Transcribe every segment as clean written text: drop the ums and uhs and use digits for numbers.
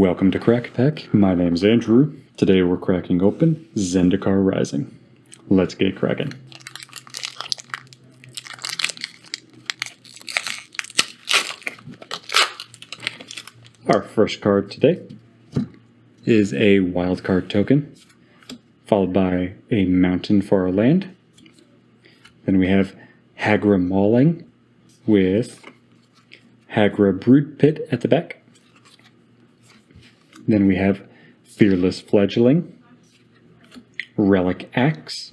Welcome to Crack Pack. My name's Andrew. Today we're cracking open Zendikar Rising. Let's get cracking. Our first card today is a wildcard token, followed by a mountain for our land. Then we have Hagra Mauling with Hagra Brood Pit at the back. Then we have Fearless Fledgling, Relic Axe,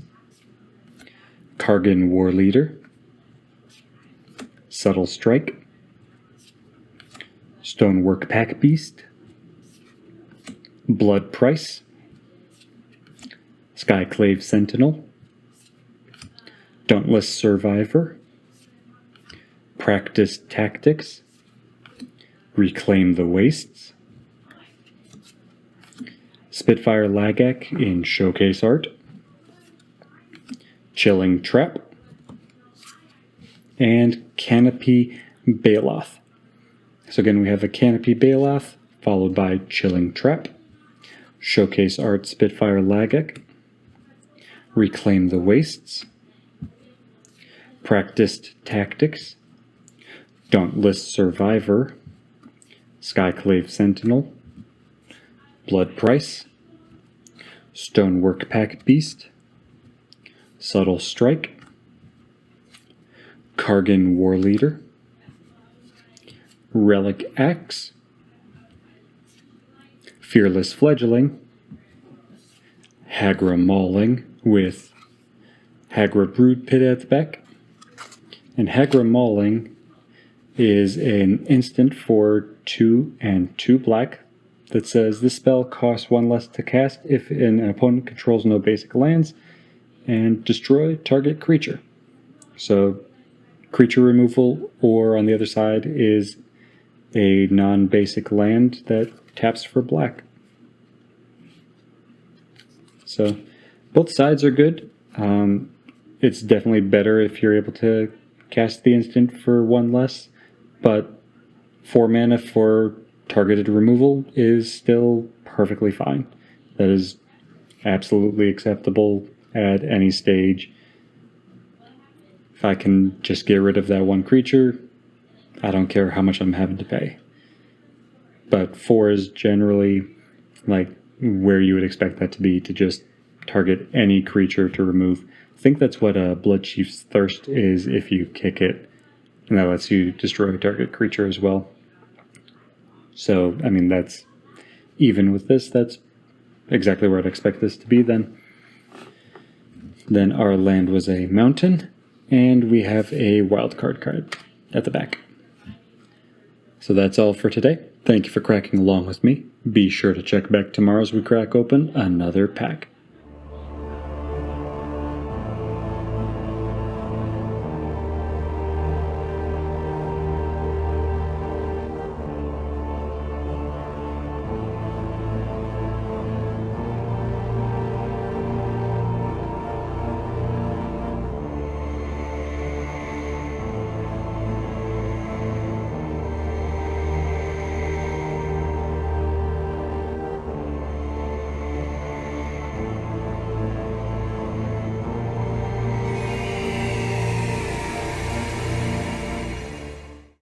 Kargan War Leader, Subtle Strike, Stonework Pack Beast, Blood Price, Skyclave Sentinel, Dauntless Survivor, Practice Tactics, Reclaim the Wastes, Spitfire Lagak in Showcase Art, Chilling Trap, and Canopy Baloth. So again, we have a Canopy Baloth, followed by Chilling Trap, Showcase Art Spitfire Lagak, Reclaim the Wastes, Practiced Tactics, Dauntless Survivor, Skyclave Sentinel, Blood Price, Stonework Pack Beast, Subtle Strike, Kargan War Leader, Relic Axe, Fearless Fledgling, Hagra Mauling with Hagra Brood Pit at the back, and Hagra Mauling is an instant for 2 and 2 black that says this spell costs 1 less to cast if an opponent controls no basic lands, and destroy target creature. So creature removal, or on the other side is a non-basic land that taps for black. So both sides are good. It's definitely better if you're able to cast the instant for 1 less, but 4 mana for targeted removal is still perfectly fine. That is absolutely acceptable at any stage. If I can just get rid of that 1 creature, I don't care how much I'm having to pay. But 4 is generally like where you would expect that to be, to just target any creature to remove. I think that's what a Blood Chief's Thirst is if you kick it, and that lets you destroy a target creature as well. So, I mean, that's, even with this, that's exactly where I'd expect this to be then. Then our land was a mountain, and we have a wildcard card at the back. So that's all for today. Thank you for cracking along with me. Be sure to check back tomorrow as we crack open another pack.